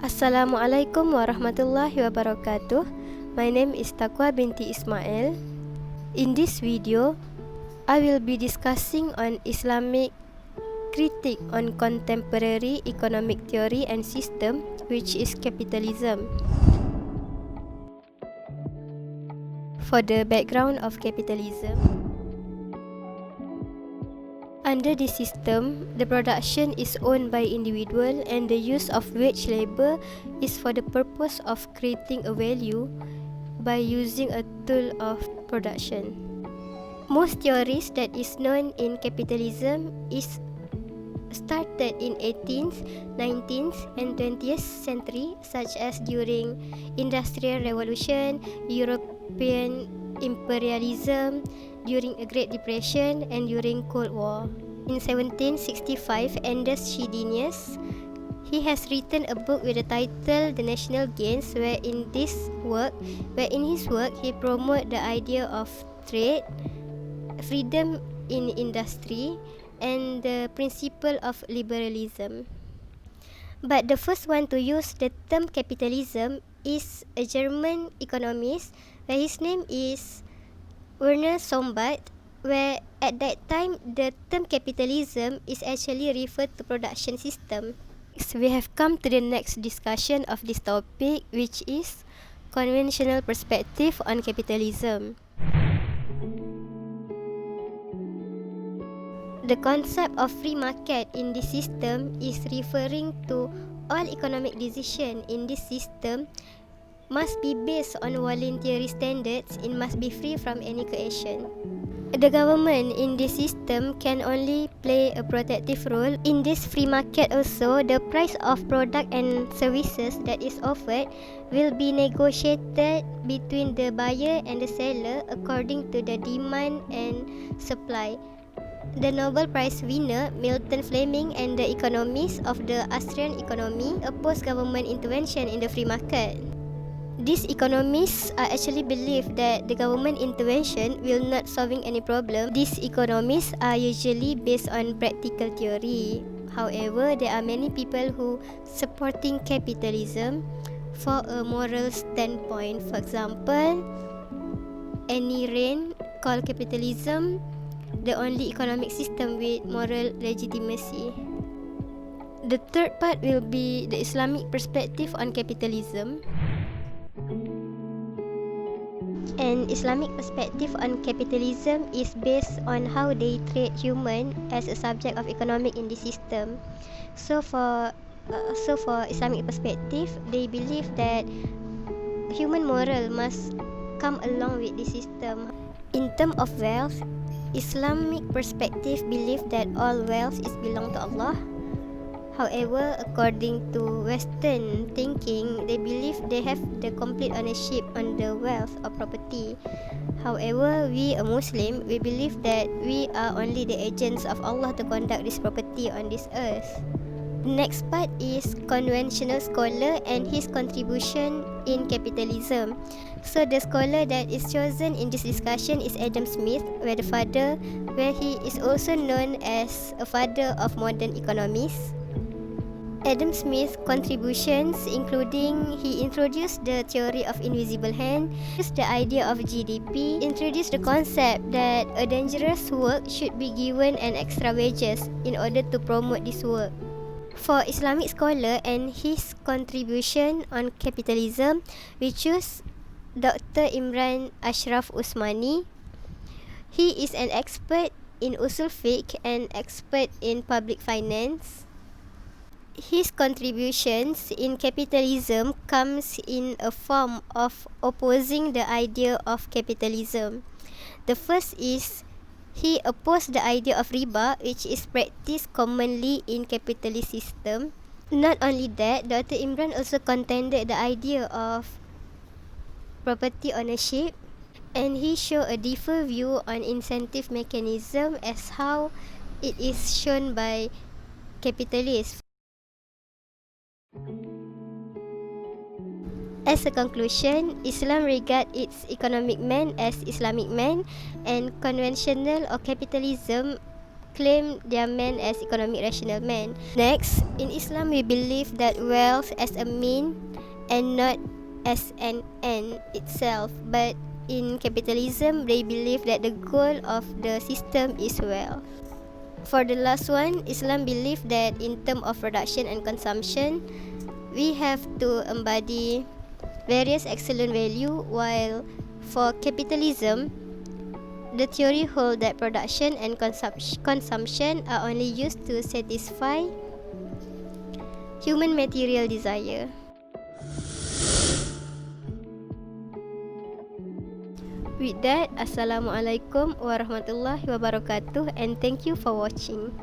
Assalamualaikum warahmatullahi wabarakatuh. My name is Taqwa binti Ismail. In this video, I will be discussing on Islamic critique on contemporary economic theory and system, which is capitalism. For the background of capitalism, under this system, the production is owned by individual and the use of wage labor is for the purpose of creating a value by using a tool of production. Most theories that is known in capitalism is started in 18th, 19th and 20th century, such as during Industrial Revolution, European imperialism, during a Great Depression and during Cold War. In 1765, Anders Chydenius, he has written a book with the title The National Gains, where in his work he promote the idea of trade, freedom in industry and the principle of liberalism. But the first one to use the term capitalism is a German economist, where his name is Werner Sombart, where at that time the term capitalism is actually referred to production system. So we have come to the next discussion of this topic, which is conventional perspective on capitalism. The concept of free market in this system is referring to all economic decision in this system must be based on voluntary standards and must be free from any coercion. The government in this system can only play a protective role. In this free market also, the price of product and services that is offered will be negotiated between the buyer and the seller according to the demand and supply. The Nobel Prize winner Milton Fleming and the economists of the Austrian economy opposed government intervention in the free market. These economists actually believe that the government intervention will not solving any problem. These economists are usually based on practical theory. However, there are many people who supporting capitalism for a moral standpoint. For example, Annie Rand called capitalism the only economic system with moral legitimacy. The third part will be the Islamic perspective on capitalism. An Islamic perspective on capitalism is based on how they treat human as a subject of economic in the system. So for Islamic perspective, they believe that human moral must come along with the system. In terms of wealth, Islamic perspective believe that all wealth is belong to Allah. However, according to Western thinking, they believe they have the complete ownership on the wealth or property. However, we a Muslim, we believe that we are only the agents of Allah to conduct this property on this earth. The next part is conventional scholar and his contribution in capitalism. So the scholar that is chosen in this discussion is Adam Smith, where he is also known as a father of modern economics. Adam Smith's contributions including he introduced the theory of invisible hand, the idea of GDP, introduced the concept that a dangerous work should be given an extra wages in order to promote this work. For Islamic scholar and his contribution on capitalism, we choose Dr. Imran Ashraf Usmani. He is an expert in usul fiqh and expert in public finance. His contributions in capitalism comes in a form of opposing the idea of capitalism. The first is he opposed the idea of riba, which is practiced commonly in capitalist system. Not only that, Dr. Imran also contended the idea of property ownership, and he showed a different view on incentive mechanism as how it is shown by capitalists. As a conclusion, Islam regards its economic man as Islamic man, and conventional or capitalism claim their man as economic rational man. Next, in Islam we believe that wealth as a mean and not as an end itself, but in capitalism they believe that the goal of the system is wealth. For the last one, Islam believe that in terms of production and consumption, we have to embody various excellent value, while for capitalism, the theory hold that production and consumption are only used to satisfy human material desire. With that, Assalamualaikum warahmatullahi wabarakatuh, and thank you for watching.